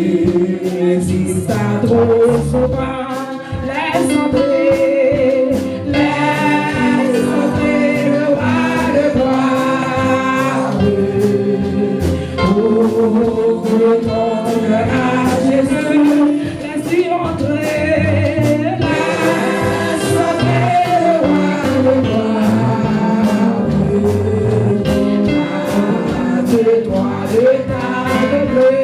Si ça trop souvent, laisse entrer le roi de gloire. Oh, que ton cœur à Jésus, laisse-y entrer, laisse entrer le roi de gloire. Hâte-toi de t'arrêter.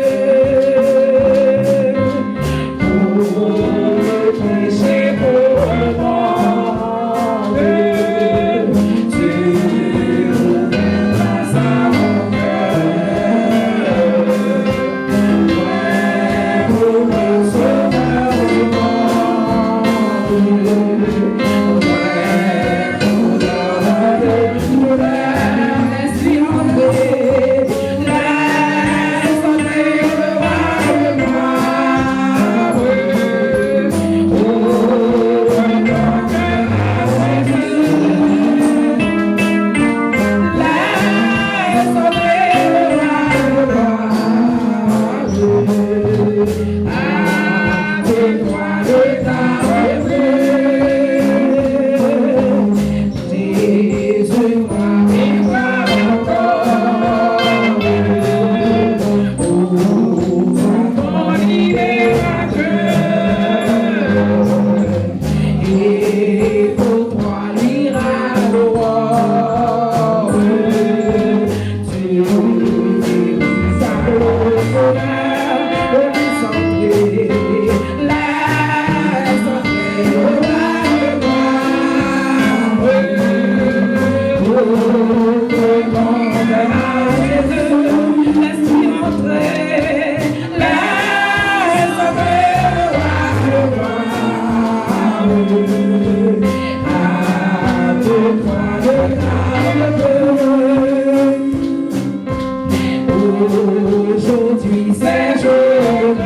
Aujourd'hui c'est jour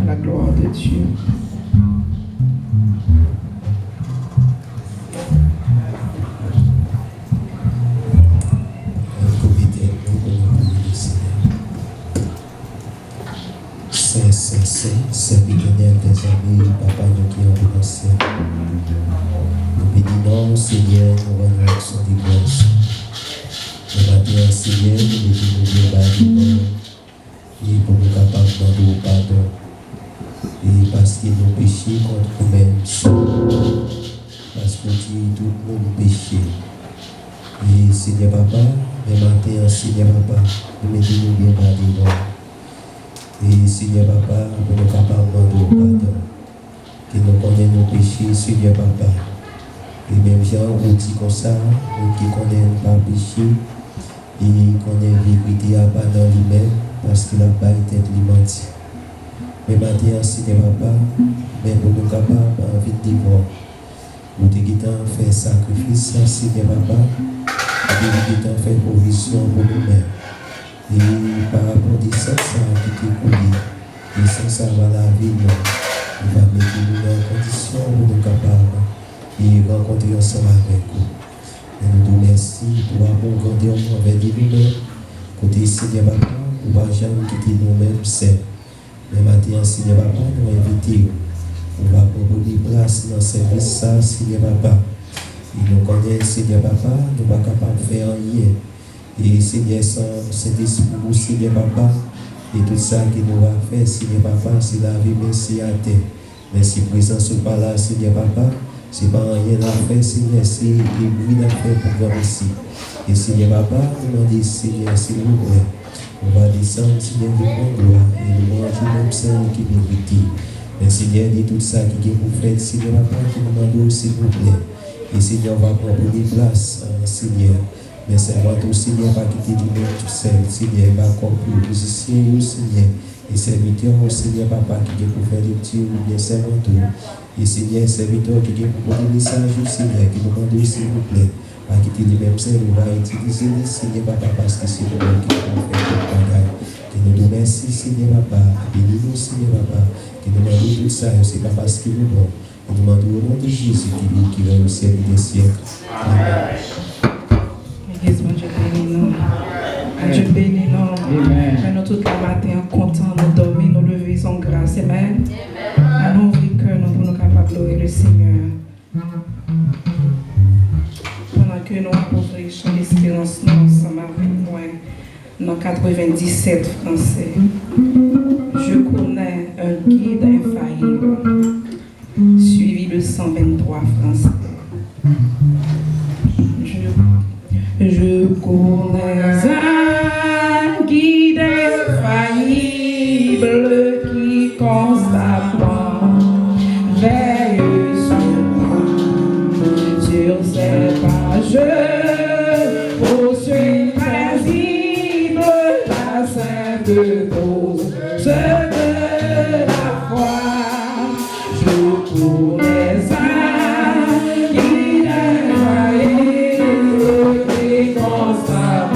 la gloire de Dieu. C'est l'éternel des amis, papa nous qui est dans le ciel. Nous bénissons, Seigneur, nous rendons action de grâce. Le matin, Seigneur, nous mettons nos bâtiments et pour nous capables de demander pardon. Et parce que nos péchés contre nous-mêmes, parce que tu tout le monde péché. Et Seigneur Papa, le matin, Seigneur Papa, nous mettons nos bâtiments. Et Seigneur Papa, pour nous capables de pardon, que nous connaissons nos péchés, Seigneur Papa. Et même si on dit comme ça, nous qui connaissons pas péché, et qu'on est vérité à pas dans lui-même, parce qu'il n'a pas été menti. Mais maintenant, Seigneur Papa, mais pour nous capables envie de voir, nous devons faire sacrifice, Seigneur Papa, nous devons faire provision pour nous-mêmes. Et par rapport à ça, qui est coulé, et sans ça va la vie, il va mettre nous dans condition pour nous capables et rencontrer ensemble avec vous. Et nous vous remercions pour avoir grandi envers nous-mêmes, côté Seigneur Papa, pour ne jamais quitter nous-mêmes seuls. Mais maintenant, Seigneur Papa, nous invitons, on va proposer place dans ce service, Seigneur Papa. Et nous connaissons, Seigneur Papa, nous ne sommes pas capables de faire rien. Et Seigneur, c'est pour Seigneur Papa, et tout ça qui nous va faire, Seigneur Papa, c'est la vie, merci à terre. Merci présence par là, Seigneur Papa, c'est pas rien à faire, Seigneur, c'est le bruit à faire pour voir ici. Et Seigneur Papa, nous demandons, Seigneur, s'il vous plaît, on va descendre, Seigneur, de mon gloire, et nous manger même ça qui mérite. Mais Seigneur, dit tout ça qui est pour faire, Seigneur Papa, qui nous demande, s'il vous plaît. Et Seigneur, on va prendre des places, Seigneur. Mais c'est moi tout, Seigneur, pas quitter du monde tout seul. Seigneur, va accomplir position, Seigneur. Et serviteur, Seigneur, Papa, qui est pour faire des petits ou bien serviteur. Et Seigneur, serviteur qui est pour porter des messages, Seigneur, qui nous demande, s'il vous plaît, pas quitter les mêmes seuls, on va utiliser les Seigneur, Papa, parce que c'est le monde qui va faire tout le bagage. Que nous nous remercions, Seigneur, Papa, bénis-nous, Seigneur, Papa, qui nous demande tout ça, c'est pas parce qu'il est bon. Nous demandons au nom de Jésus qui va nous servir des siècles. Amen. Dieu bénit nous. Dieu bénit nous. Nous tout le matin contents, nous dormir, nous lever en grâce. Amen. Nous ouvrir le cœur, nous pour nous capables de louer le Seigneur. Pendant que nous apportons chant d'espérance, nous ensemble avec moi, dans 97 français. Je connais un guide infaillible, suivi de 123 français. Je connais un guide infaillible qui constamment veille sur ses pages, poursuit paisible la sainte cause de la foi. Je connais un guide infaillible qui constamment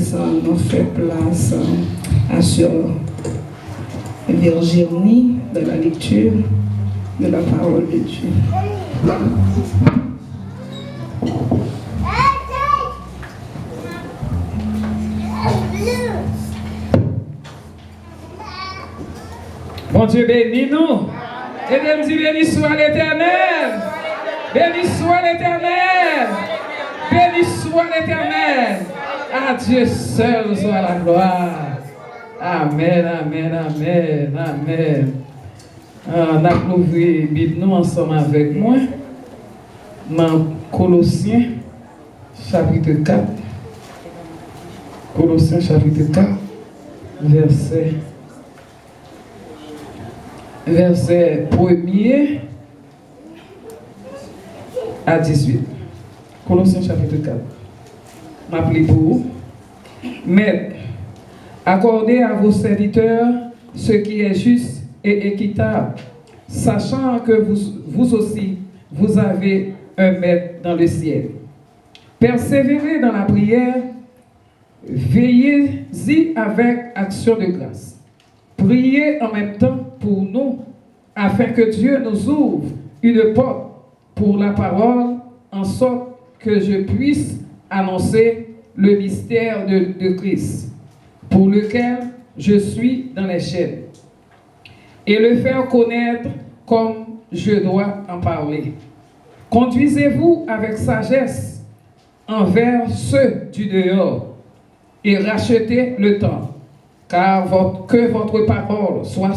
place, nous fait place à Sœur Virginie de la lecture de la parole de Dieu. Bon Dieu bénis nous. Et de me dire béni soit l'Éternel. Béni soit l'Éternel. Béni soit l'Éternel. À Dieu seul soit la gloire. Amen, amen, amen, amen. On a ouvert la Bible nous ensemble avec moi. Dans Colossiens, chapitre 4. Colossiens, chapitre 4, verset 1er à 18. Colossiens, chapitre 4. M'appelez pour vous. Mais accordez à vos serviteurs ce qui est juste et équitable, sachant que vous aussi, vous avez un maître dans le ciel. Persévérez dans la prière, veillez-y avec action de grâce. Priez en même temps pour nous, afin que Dieu nous ouvre une porte pour la parole, en sorte que je puisse annoncer le mystère de Christ, pour lequel je suis dans les chaînes, et le faire connaître comme je dois en parler. Conduisez-vous avec sagesse envers ceux du dehors, et rachetez le temps, car que votre parole soit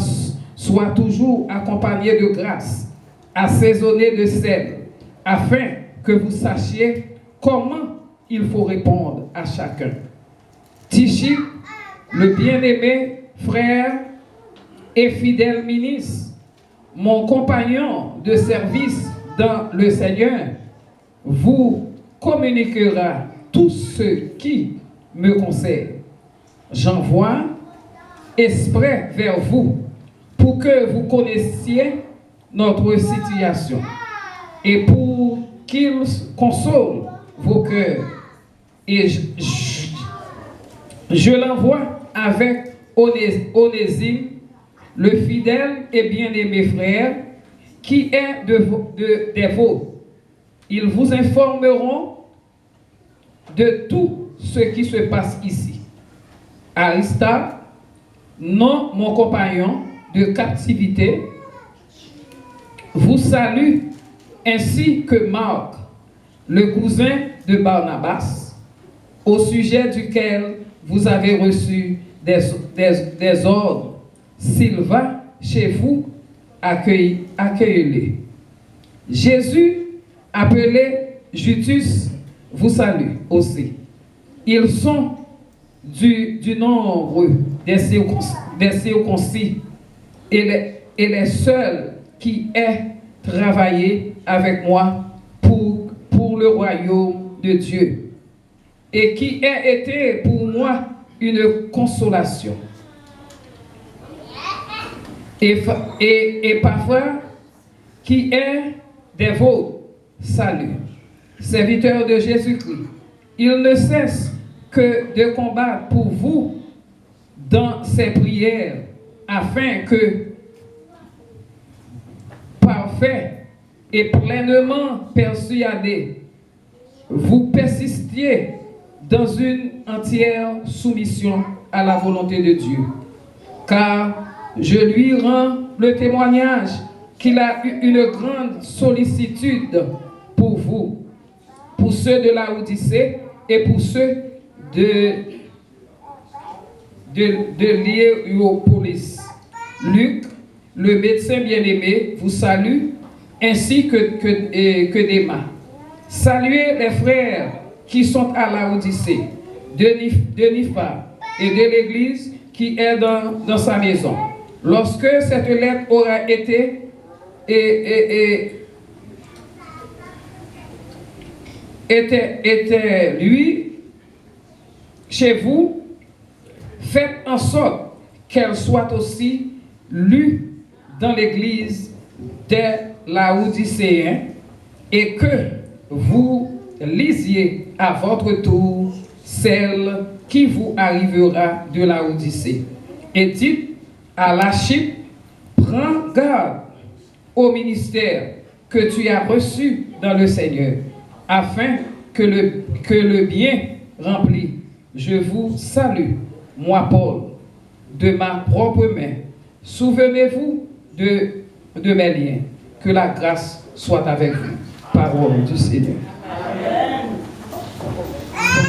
toujours accompagnée de grâce, assaisonnée de sel, afin que vous sachiez comment il faut répondre à chacun. Tychie, le bien-aimé frère et fidèle ministre, mon compagnon de service dans le Seigneur, vous communiquera tout ce qui me concerne. J'envoie exprès vers vous pour que vous connaissiez notre situation et pour qu'il console vos cœurs. Et je l'envoie avec Onésime, le fidèle et bien-aimé frère, qui est des vôtres. Ils vous informeront de tout ce qui se passe ici. Aristarque, non mon compagnon de captivité, vous salue, ainsi que Marc, le cousin de Barnabas, au sujet duquel vous avez reçu des ordres. S'il va chez vous, accueillez-le. Jésus, appelé Jutus, vous salue aussi. Ils sont du nombre des circoncis et les seuls qui aient travaillé avec moi pour le royaume de Dieu et qui aient été pour moi une consolation. Et parfois, qui est des vôtres, salut, serviteur de Jésus-Christ. Il ne cesse que de combattre pour vous dans ses prières, afin que, parfait et pleinement persuadé, vous persistiez dans une entière soumission à la volonté de Dieu. Car je lui rends le témoignage qu'il a eu une grande sollicitude pour vous, pour ceux de la Odyssée et pour ceux de Hiéropolis. Luc, le médecin bien-aimé, vous salue, ainsi que Démas. Saluez les frères qui sont à la Odyssée, de Nympha et de l'église qui est dans sa maison. Lorsque cette lettre aura été était lui chez vous, faites en sorte qu'elle soit aussi lue dans l'église des Laodicéens et que vous lisiez à votre tour celle qui vous arrivera de la Odyssée. Et dites à l'Archippe, prends garde au ministère que tu as reçu dans le Seigneur, afin que le bien rempli. Je vous salue, moi Paul, de ma propre main. Souvenez-vous de mes liens. Que la grâce soit avec vous. Parole du Seigneur.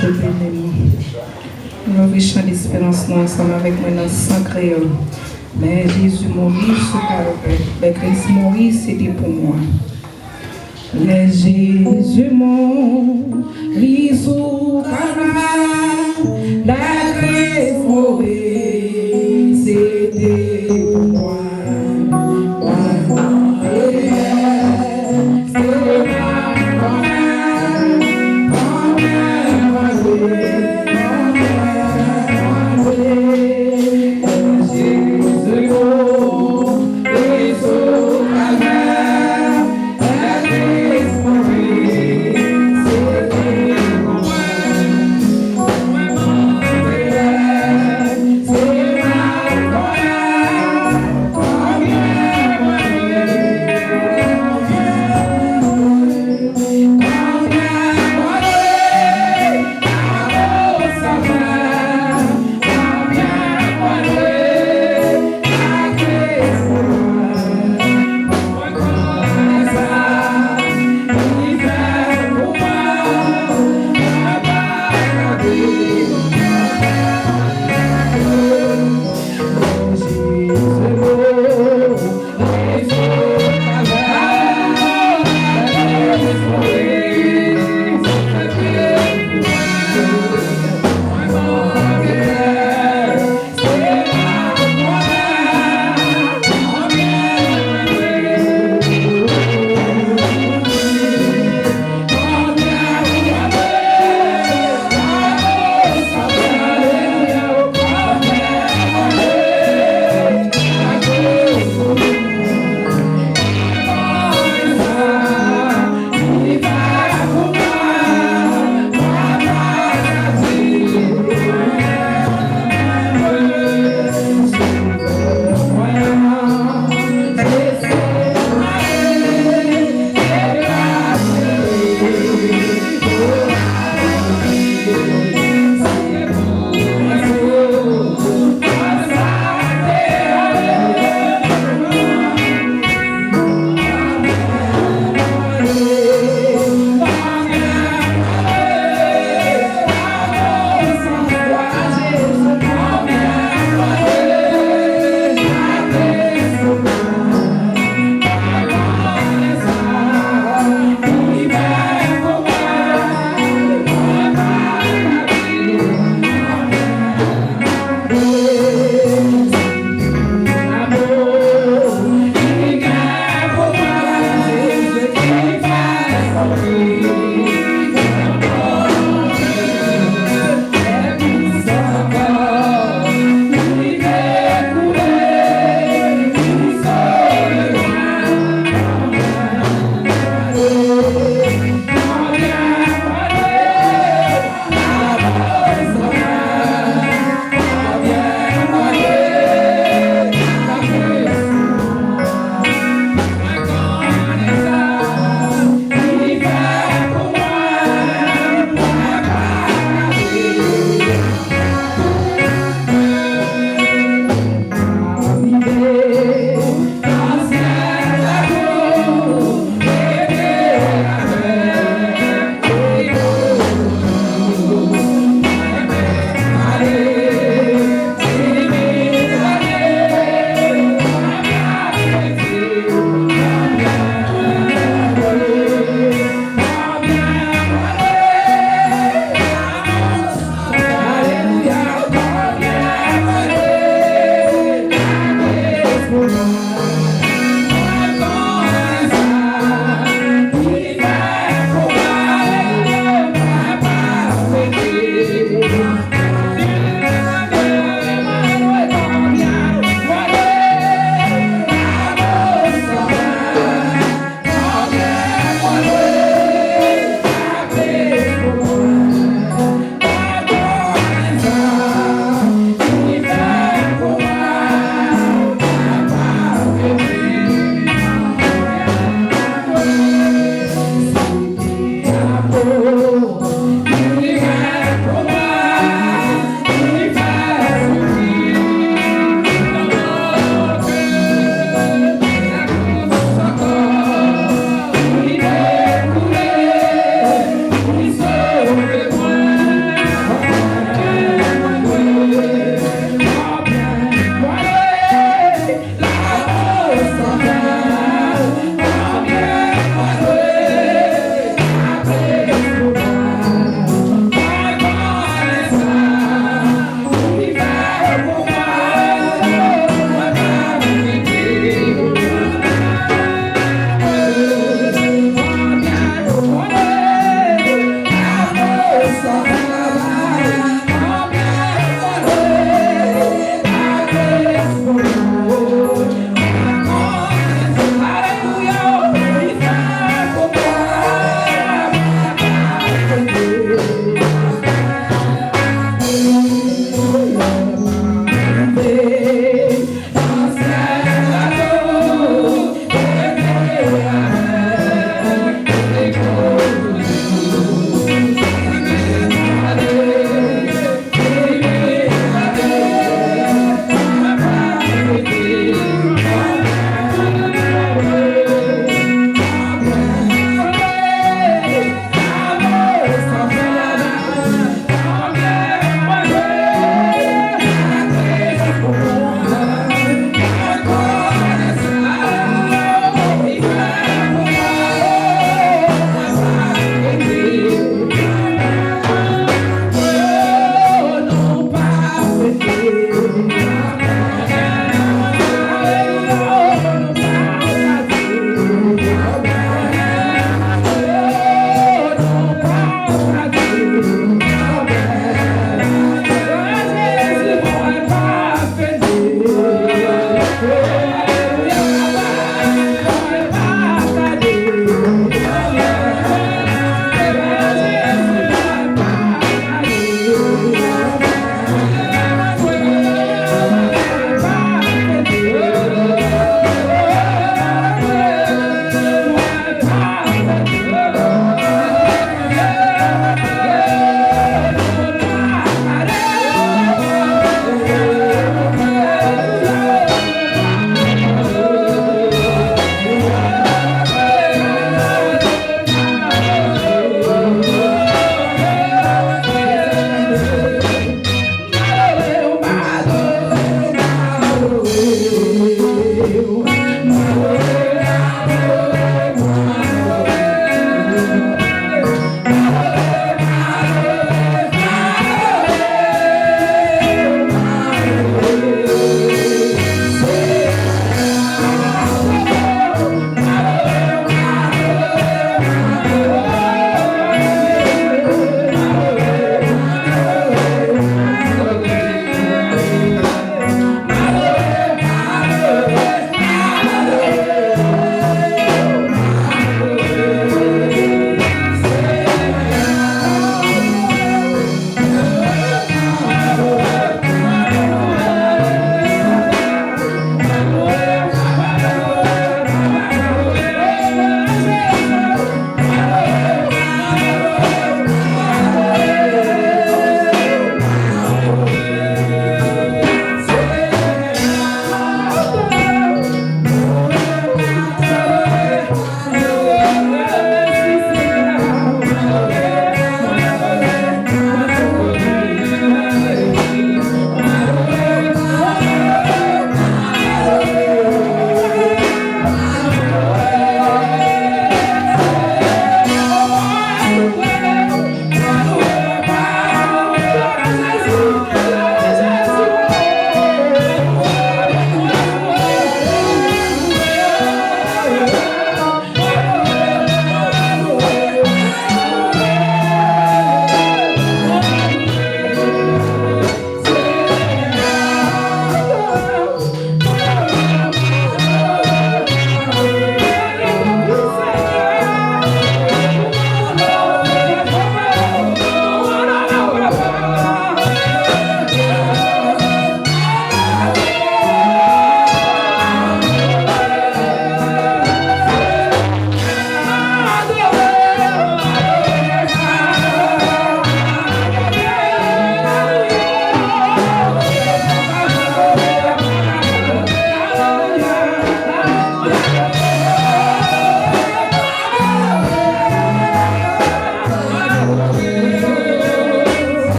Dieu béni. Nous ouvrons chant d'espérance ensemble avec moi dans sang créole. Mais Jésus mourit sous Calvaire. Mais Christ mourit, c'était pour moi. Mais Jésus mourit sous Calvaire. La Christ mourit, c'était pour moi.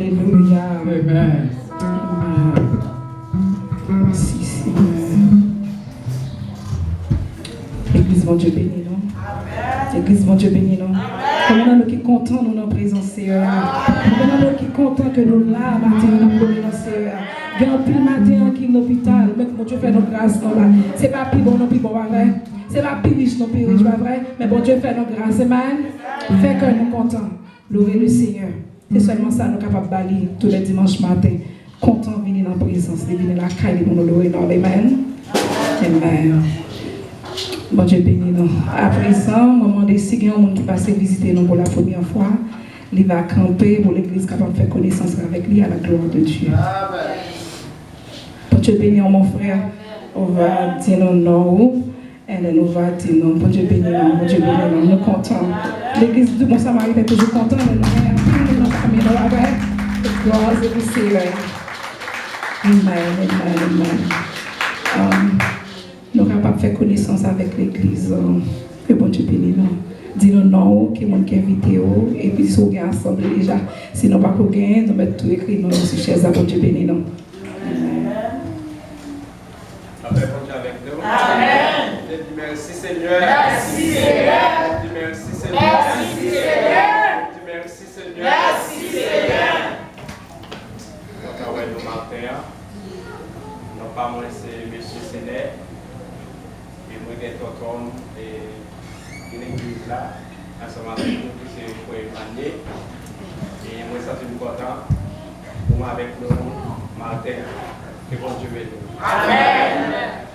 Alléluia. Amen. Merci Seigneur. Église, mon Dieu béni nous. Église, mon Dieu béni nous. Comment nous qui contents nous dans la présence Seigneur. Comment nous qui contents que nous là matin dans la présence Seigneur. Il y a un pile matin qui est dans l'hôpital, mais mon Dieu fait nos grâces là. C'est pas plus bon non plus bon vrai. C'est pas plus riche non plus riche pas vrai, mais bon Dieu fait nos grâces amen. Fait que nous contents. Louer le Seigneur. C'est seulement ça nous sommes capables de balayer tous les dimanches matin. Content de venir dans la présence, de venir dans la caille pour nous louer. Amen. Amen. Bon Dieu béni nous. Après ça, moment de si il y a un monde qui passe visiter nous pour la première fois, il va camper pour l'église capable de faire connaissance avec lui à la gloire de Dieu. Bon Dieu béni mon frère. On va dire nos noms. Et nous va dire non. Bon Dieu béni nous. Bon Dieu béni nous. Nous contents. L'église du Bon Samaritain est toujours contente. Nous sommes dans la famille avec. Gloire au Seigneur. Amen. Nous sommes capables de faire connaissance avec l'église. Que bon Dieu bénisse nous. Dis-nous non, que mon qui invité et puis si vous avez ensemble déjà, si nous pas qu'on gagne, nous mettons tout écrit dans nos chaises à bon Dieu bénisse nous. Avec nous. Amen. Merci Seigneur. Merci Seigneur. Merci Seigneur. Merci Seigneur. Merci Seigneur. Merci Seigneur. Donc à nous matin, non pas moi c'est Monsieur Sénère et moi des tonton et l'église là, à ce moment nous c'est pour émaner et moi ça suis content pour avec nous matin. Que bon Dieu bénisse. Amen.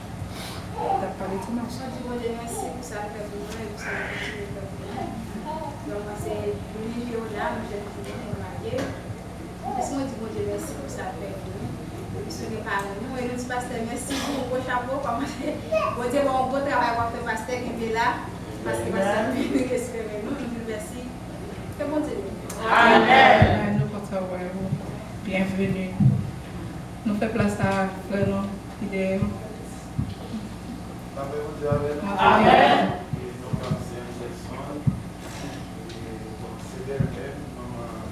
T'as parlé tout le monde. Je dis bon Dieu merci pour ça que vous avez pour ça que vous avez. Donc c'est le milieu là, nous j'ai dit qu'on a marié. Parce que moi dis bon Dieu merci pour ça que vous avez. Ce n'est pas nous et nous disons pasteur merci pour vos chapeaux comme bon Dieu bon beau travail pour faire pasteur qui est là parce que ça nous espérer nous nous merci. Que bon Dieu. Amen. Nous comptons vous. Bienvenue. Nous faisons place à frère non idée. Amen.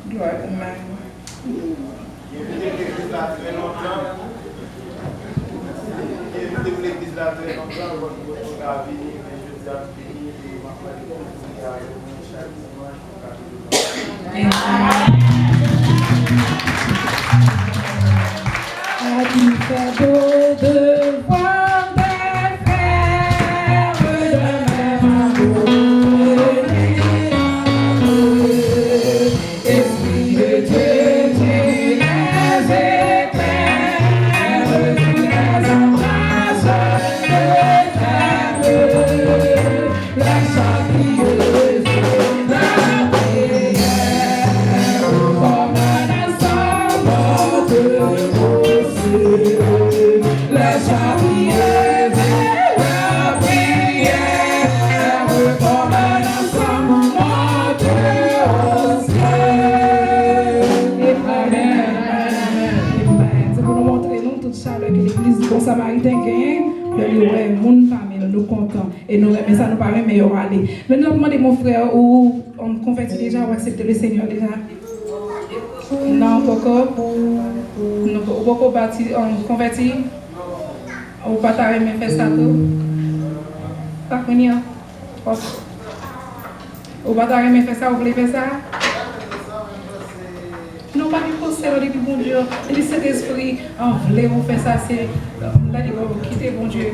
Gloire amen. L'église là très longtemps. L'église là très longtemps. On va venir, mais je dis à venir et on va faire chaque dimanche. A-t-il fait beau de voir des frères de même amour? Esprit de Dieu, tu les éclaires, tu les embrasses de terre, la chavieuse, la prière, comme un ensemble de la chavieuse, la prière, comme un ensemble de ciel. Amen. C'est pour nous montrer nous toute chaleur que l'église du Bon Samaritain gagne. Le monde parmi nous contents et nous mais ça nous paraît meilleur aller. Maintenant demandez mon frère ou on convertit déjà ou accepter le Seigneur déjà. Non, pourquoi? Non, pourquoi on convertit? Ou pas t'arrêter faire ça tout? Pas venir. Ou pas t'arrêter faire ça, vous voulez faire ça? Non, pas du conseil depuis bon Dieu. Et cet esprit, on voulait vous faire ça, c'est là, vous quittez bon Dieu.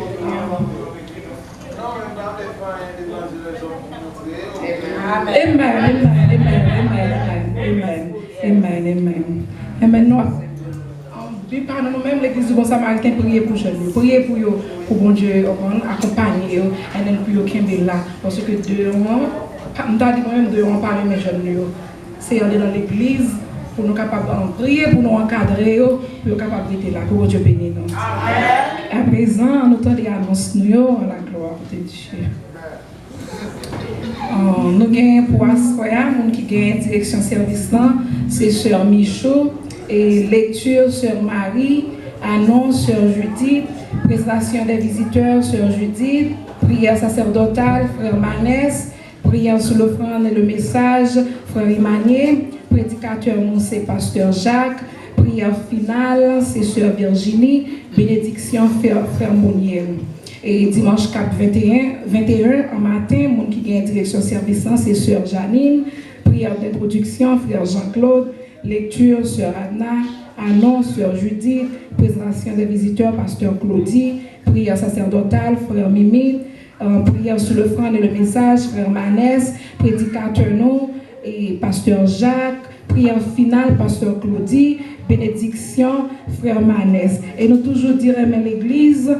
Amen. Puis par nous-mêmes, l'église du Bon Samaritain, priez pour jeunes, priez pour eux, pour bon Dieu, accompagner eux, et pour eux qui sont là. Parce que Dieu, nous avons dit moi-même, Dieu, on parle mes jeunes. C'est aller dans l'église pour nous capables de prier, pour nous encadrer, pour nous capables d'être là, pour Dieu bénir nous. À présent, nous t'en annonce nous à la gloire de Dieu. Nous avons pour Ascoya, qui gagne direction service, c'est Sœur Michaud, et lecture sur Marie, annonce sur Judith, présentation des visiteurs sur Judith, prière sacerdotale, frère Manès, prière sur l'offrande et le message, frère Emmanuel, Prédicateur, nous, c'est Pasteur Jacques. Prière finale, c'est Sœur Virginie. Bénédiction, Frère Monnier. Et dimanche 4, 21 en matin, mon qui gagne direction service, c'est Sœur Janine. Prière d'introduction, Frère Jean-Claude. Lecture, Sœur Anna. Annonce, Sœur Judith. Présentation des visiteurs, Pasteur Claudie. Prière sacerdotale, Frère Mimi. Prière sur l'offrande et le message, Frère Manès. Prédicateur, nous, et Pasteur Jacques. Prière finale, Pasteur Claudie. Bénédiction, Frère Manès. Et nous toujours dirons à l'église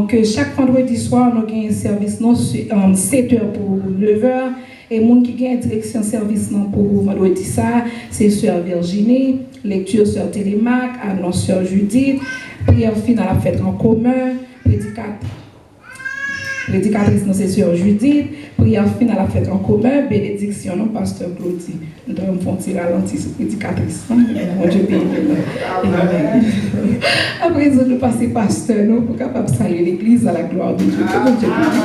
que chaque vendredi soir, nous avons un service 7h pour 9h. Et les gens qui ont une direction service pour vendredi ça, c'est Sœur Virginie, lecture Sœur Télémac, annonce Sœur Judith, prière finale à fête en commun, prédicatrice, c'est Sœur Judith, prière finale à fête en commun, bénédiction, non, Pasteur Claudie. Nous devons faire un petit ralenti sur prédicatrice. Mon Dieu béni. Après, nous passons pasteur, nous, pour capable saluer l'église à la gloire de Dieu. Mon Dieu béni.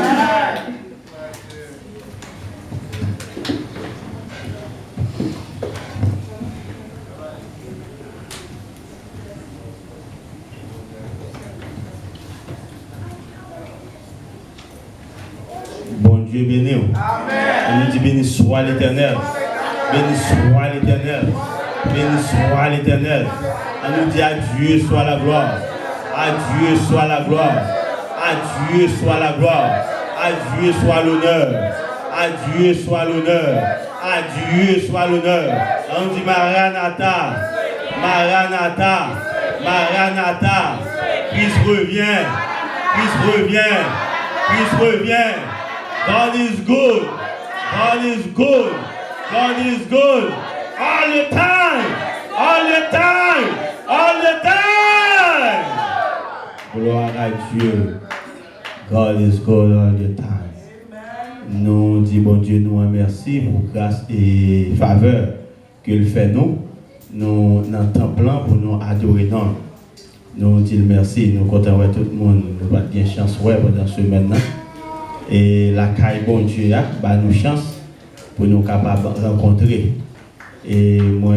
Dieu béni. On nous dit béni soit l'Éternel. Béni soit l'Éternel. Béni soit l'Éternel. On nous dit à Dieu soit la gloire. À Dieu soit la gloire. À Dieu soit la gloire. À Dieu soit l'honneur. À Dieu soit l'honneur. À Dieu soit l'honneur. On dit Maranatha. Maranatha. Maranatha. Christ revient. Christ revient. Christ revient. God is good. God is good. God is good. All the time. All the time. All the time. Gloire à Dieu. God is good all the time. Nous disons, bon Dieu, nous remercions pour grâce et faveur qu'il fait nous. Nous, dans le temps plein pour nous adorer. Nous disons merci. Nous comptons tout le monde. Nous avons bien chance pendant ce maintenant. Et la caille bon Dieu a nous chance pour nous capables de rencontrer. Et moi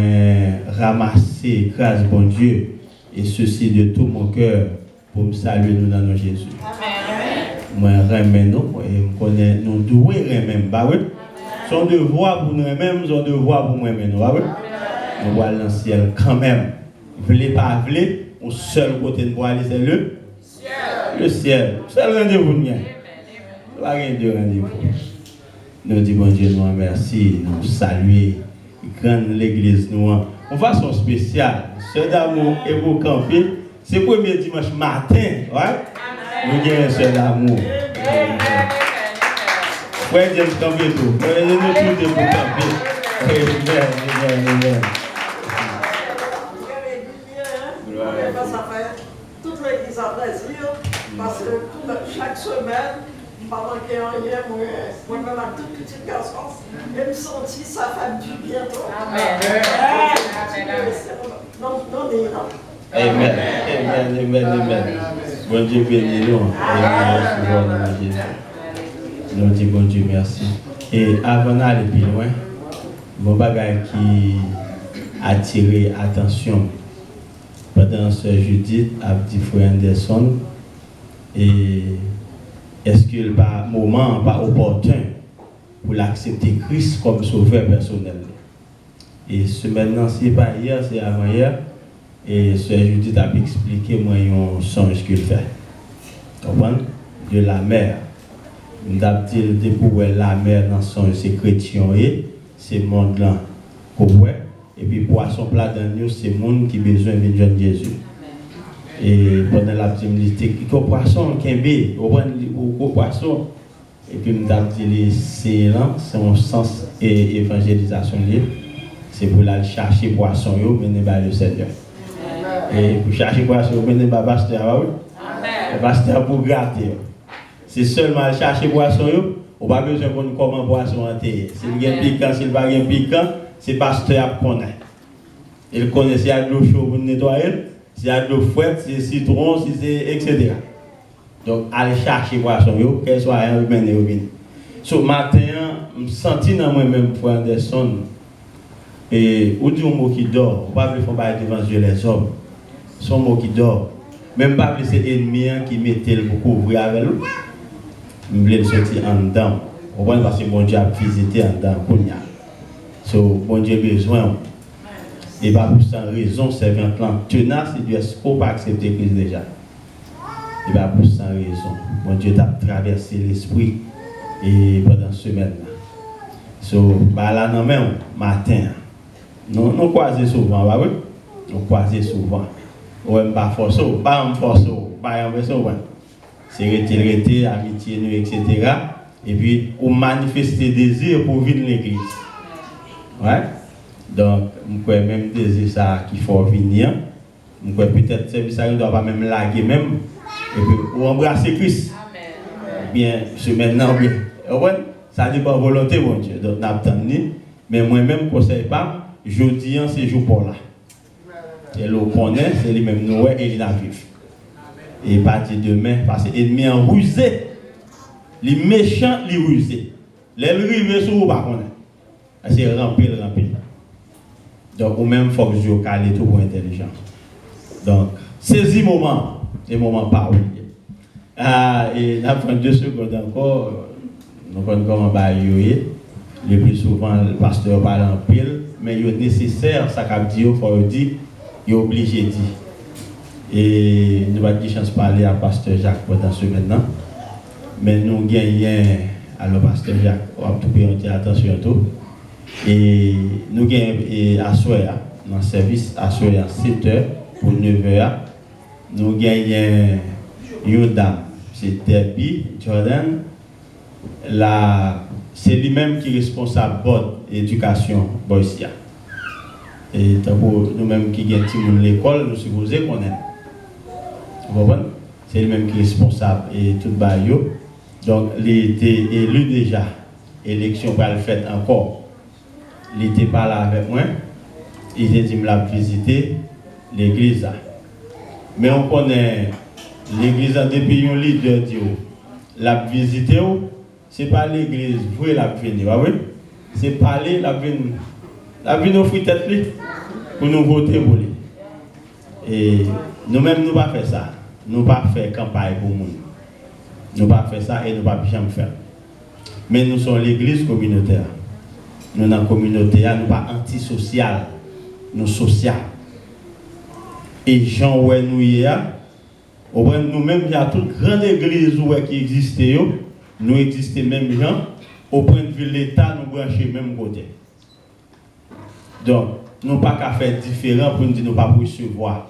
ramasser grâce bon Dieu et ceci de tout mon cœur pour me saluer nous dans nos Jésus. Moi remets nous et me connais nous doués remets bah oui. Son devoir pour nous mêmes, son devoir pour moi même bah oui. Nous voyons dans le ciel quand même. Voulez pas voulez, au seul côté de aller c'est le ciel. Le ciel. Seul rendez-vous nous. Pas de rendez-vous. Nous disons bon Dieu, nous remercions, nous saluons, grande l'église nous en façon spéciale. Sœur d'amour et vous camper, c'est le premier dimanche matin, ouais? Nous avons Sœur d'amour. Ouais, Dieu nous camper tout. Nous tous pour camper. Amen. Ça fait toute l'église à plaisir, parce que chaque semaine, pendant qu'il y a rien, moi, même un tout petit garçon, je me sentis sa femme du bientôt. Amen. Amen. Bon Dieu béni nous. Nous disons bon Dieu merci. Et avant d'aller plus loin, mon bagage qui a attiré attention pendant ce Judith a dit frère Anderson et est-ce qu'il n'y a pas moment, pas opportun pour l'accepter Christ comme sauveur personnel? Et ce maintenant, ce n'est pas hier, c'est avant-hier. Et Sœur Judith a expliqué moi un songe qu'il fait. Comprenez? De la mer. Il a dit pour la mer dans son c'est chrétien et c'est monde là. Et puis poisson plat dans nous, c'est le monde qui a besoin de Jean Jésus. Et pendant la petite minute, il y a un poisson qui est un poisson. Et puis, je me dis, c'est un sens et évangélisation. C'est pour aller chercher poisson, mener le Seigneur. Et pour chercher poisson, mener le pasteur. Le pasteur pour gratter. C'est seulement chercher poisson, on n'a pas besoin de comment poisson en terre. S'il y a piquant, s'il n'y a pas piquant, c'est le pasteur qui connaît. Il connaît s'il y a de l'eau chaude pour nettoyer. S'il y a de l'eau fouette, c'est citron, si c'est etc. Donc, aller chercher poisson, qu'elle soit un humain. Ce matin, je me sens dans moi-même pour Anderson. Et ou dit un mot qui dort, on pas faire parler devant Dieu les hommes. Son mot qui dort. Même pas c'est ennemi qui mettait le pour couvrir avec lui. Je voulais sortir en dedans. On va parce que bon Dieu a visité en dedans. So, bon Dieu a besoin. Et pas pour sans raison, servant plan tenace, il doit pas accepter Christ déjà. Et pas pour sans raison. Bon Dieu t'a traversé l'esprit et pendant ce semaine-là. So, là, non, même matin, nous croisons souvent, bah oui, nous croisons souvent. On ne pas forcer, pas en force, pas en force, c'est rester, amitié, nous, etc. Et puis, on manifester désir pour venir l'église. Ouais? Donc, je crois même désir ça qu'il faut venir. Je crois peut-être que ça ne doit pas même laguer même. Et puis, on embrasser Christ. Bien, ce maintenant, bien. Ça dépend de la volonté, mon Dieu. Donc, nous attendons. Mais moi-même, je ne conseille pas, je dis en ces jours pour là. Et le connaît, c'est lui-même Noël et il a vécu. Et pas dit demain, parce que l'ennemi en rusé. Les méchants, les rusés. Les rivés sur vous, par contre. C'est rempli. Donc, ou même, il faut que je calme tout pour intelligent. Donc, saisis le moment. C'est le moment pas oublié. Et nous avons 2 secondes encore. Nous connaissons comment bailler. Le plus souvent, le pasteur parle en pile. Mais il est nécessaire, ça qu'a dit, il faut dire, il est obligé de dire. Et nous avons eu chance de parler à pasteur Jacques pendant ce maintenant. Mais nous gagnons, alors pasteur Jacques, on va tout payer attention à tout. Et nous gagnons à Soya, dans le service à Soya, 7h pour 9h. Nous gagnons une dame, c'est Debbie Jordan. C'est lui-même qui est responsable de l'éducation Boysia. Et pour nous-mêmes qui gagnons l'école, nous supposons qu'on est. Vous comprenez? C'est lui-même qui est responsable et tout le baillot. Donc, il était élu déjà. Élection pas le fait encore. Il n'était pas là avec moi. Il a dit qu'il a visité l'église. Mais on connaît l'église depuis un leader dit l'a visité. Ce n'est pas l'église, vous la venir, oui? C'est parler, la venir offrir tête pour nous voter pour lui. Et nous-mêmes, nous ne pas faire ça. Nous ne pas faire campagne pour nous. Nous ne pas faire ça et nous ne pas jamais faire. Mais nous sommes l'église communautaire. Nous, dans la communauté, nous ne sommes pas antisocial, nous social. Et Jean, où nous y a, nous-mêmes, il y a toute grande église qui existe. Nous existons même gens, au point de vue de l'État, nous branchons même côté. Donc, nous pas qu'à faire différent pour nous dire nous pas pour recevoir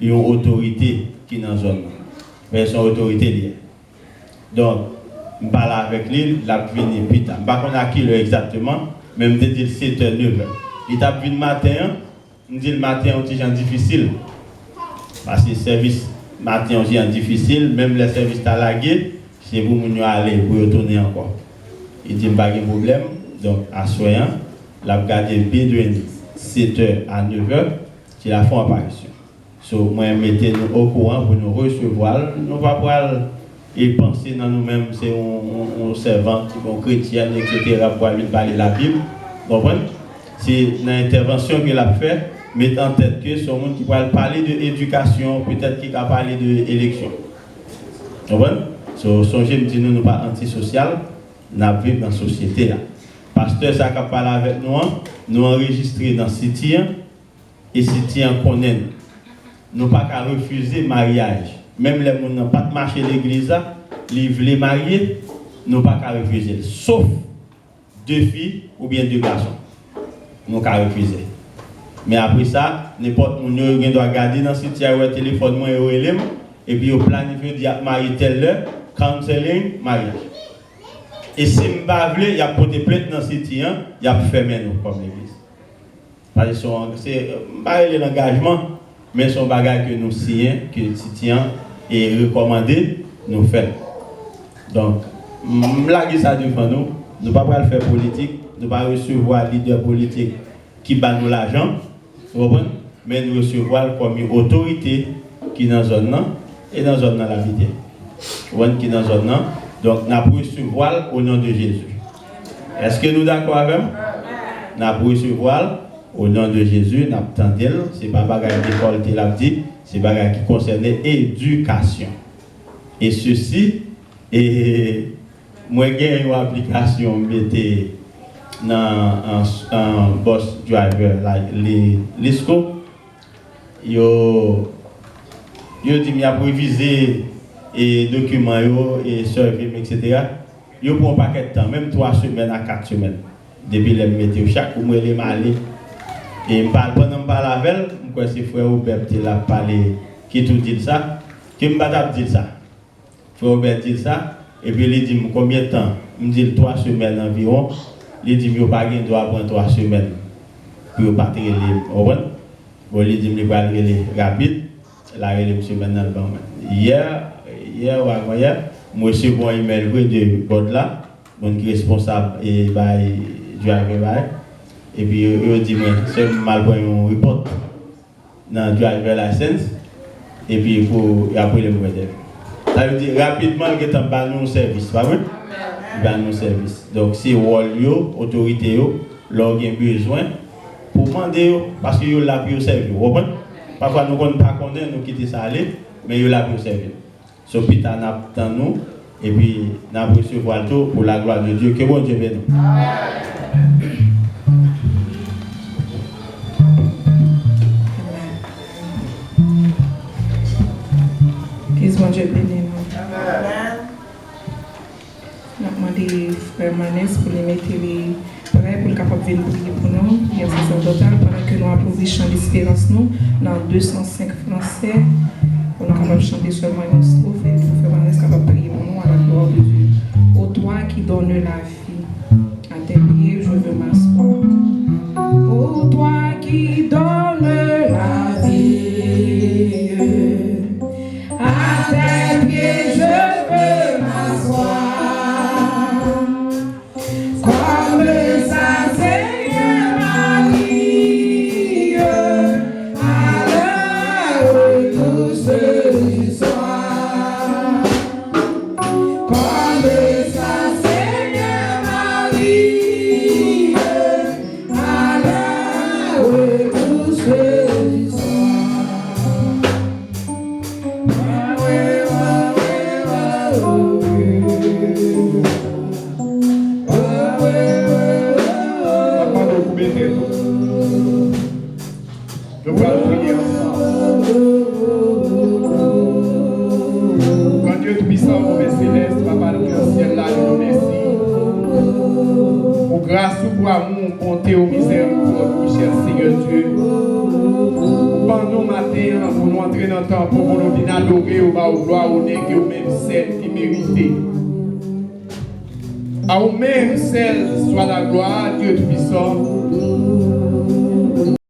une autorité qui est dans la zone. Mais son autorité liée. Donc, je parle avec lui, il a venu plus tard. Je ne sais pas à qui exactement, mais je me dis 7h, 9h. Il a venu le matin, je me dis le matin, c'est difficile. Parce que le service matin, c'est difficile, même les services à la guerre. C'est vous qui allez pour retourner encore. Il dit pas de problème. Donc, à Soyan, la garde bien de 7h à 9h, c'est la fin apparition. So, moi, mettez-nous au courant pour nous recevoir. Nous ne pouvons pas y penser dans nous-mêmes, c'est un servant, un chrétien, etc., pour aller parler la Bible. Vous comprenez? C'est une intervention qu'il a fait, mettre en tête que c'est un monde qui va parler de l'éducation, peut-être qu'il va parler de l'élection. Vous comprenez? So, songez me dit nous ne pas antisocial, nous vivons dans la société là. Pasteur ça qui parle avec nous enregistrés dans City et City connaît. Nous pas qu'à refuser mariage. Même les gens n'ont pas de marché l'église là, ils veulent marier, nous pas qu'à refuser. Sauf 2 filles ou bien 2 garçons. Nous qu'à refuser. Mais après ça, n'importe où nous doit garder dans City avec téléphone moi et puis au planifier de marier telle heure. Counseling, mariage. Et si je ne veux pas, il y a porté plainte dans ce site, il y a fermé nous comme l'église. Parce que c'est pas l'engagement, mais c'est un bagage que nous signons, que le site est recommandé, nous faisons. Donc, je ça devant nous, nous ne pouvons pas faire politique, nous ne pouvons pas recevoir un leader politique qui bat nous l'argent, mais nous recevons comme une autorité qui est dans la zone et dans la zone de la vie. Qui est dans la zone. Donc, nous avons recevoir au nom de Jésus. Est-ce que nous sommes d'accord avec nous? Nous avons recevoir Au nom de Jésus, nous attendons. Ce n'est pas bagage d'école qui l'a dit, c'est bagage qui concerne l'éducation. Et ceci, et moi j'ai une application mettez dans un boss driver les scopes. Yo dit m'a prévisé et documents et survey etc. Yo pour un paquet de temps, même 3 semaines à 4 semaines. Depuis les météo chaque mois les malé et pendant me parle avec elle, moi c'est frère Robert qui l'a parlé qui tout dit ça, qui me pas dit ça. Frère Robert dit ça et puis il dit combien de temps? Il me dit 3 semaines environ. Il dit yo pas gain doit prendre 3 semaines pour partir les bon il dit me pas rapide. La relève monsieur maintenant le bon. Hier ou hier moi c'est bon email de bord là mon qui responsable et by driver et puis il dit moi c'est mal pour un report dans driver license et puis pour après le modèle ça veut dire rapidement que tu as nous service pas vrai ba nous service donc c'est rôle yo autorité yo leur gain besoin pour demander parce que yo là pour servir parfois nous ne pas connaître nous quitter ça aller mais yo là pour servir so pita n'a nous et puis n'a recevoir tout pour la gloire de Dieu que bon Dieu bénisse nous. Qu'est-ce que Dieu bénisse nous. Amen. Nous demandons frère Manès pour les mettre prêts pour capable venir prier pour nous. Il y a sacerdotal pendant que nous approuvons chant d'espérance nous dans 205 français. On est capable de chanter seulement une strophe et pour faire Manès capable de prier pour nous à la gloire de Dieu. Ô toi qui donnes la vie, à tes pieds je veux m'asseoir. Ô toi qui donnes la vie, à tes pieds je veux m'asseoir. Comme ça Seigneur Marie, à l'heure tous du soir. Comme ça Seigneur Marie, à l'heure tous du soir. Nous allons prier ensemble. Quand Dieu Tout-Puissant, mon Père Céleste, Papa nous qui est au ciel là, nous remercie. Pour grâce, pour amour, bonté, au miséricorde, pour cher Seigneur Dieu. Pendant nos matins, pour nous entrer dans le temple, pour nous venir adorer, au bas, au gloire, au honneur, et au même celle qui mérite. À vous même celle soit la gloire, Dieu Tout-Puissant.